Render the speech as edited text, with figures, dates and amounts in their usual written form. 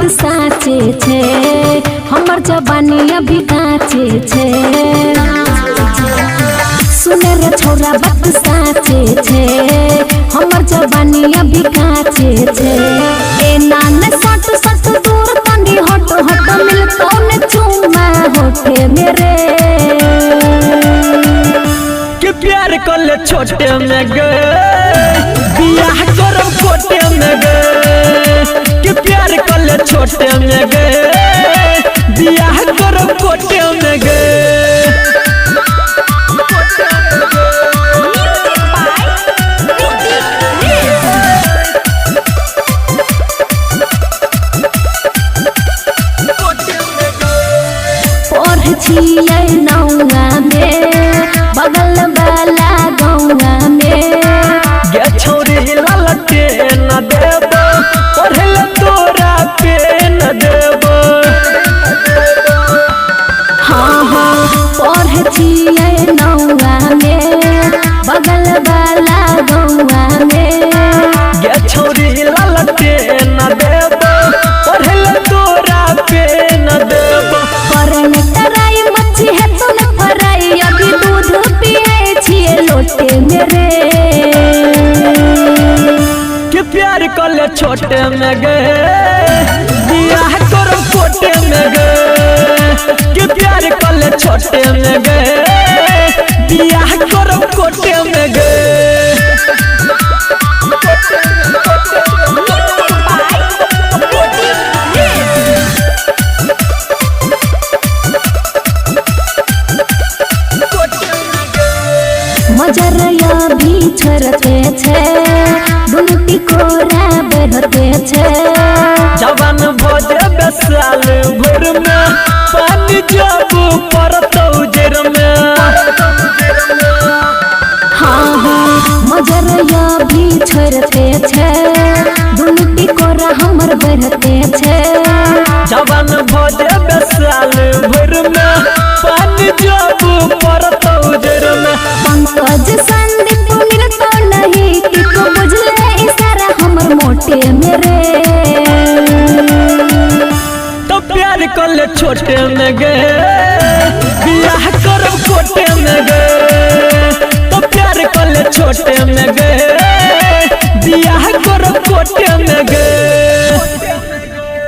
बात साचे छे हमर जवानी अभी काचे छे सुने रे छोरा बात साचे छे हमर जवानी अभी काचे छे ए नान सट सट दूर तनी हट हट मिलतो ने चुमा होठे मेरे के प्यार कर ले छोटे में गे बियाह करब कोटे में गे के प्यार कर ले छोटे में गे बियाह करब कोटे में गे छियै नौआ में बगल वाला गौआ में गे छोरी ललटे न देबो पढ़ल तोरा पे न देबो हाँ हाँ पढ़ छियै नौआ में बगल वाला गौआ में गे छोरी ललटे न देबो पढ़ल तोरा पे न देबो परन कराई मच्छी है तो न फराई अभी दूध पिए छिए लोटे मेरे के प्यार कर ले छोटे में गे बियाह करब कोटे में गे के प्यार कर ले छोटे में गे बियाह करब कोटे में गे मजरया भी छरते छे दुनुटी कोरा बेरते छे जवान भोज बेसाल भर में पानी जब परतो जर में हाँ हाँ मजरया भी छरते छे दुनुटी कोरा हमर बेरते छे जवान भोज बेसाल भर में पानी जब परतो जर में पंकज संदीप मिलतो नहीं कि तू बुझले इशारा हमर मोटे मेरे तो प्यार कर ले छोटे में गे बियाह करब कोटे में गे तो प्यार कर ले छोटे में गे बियाह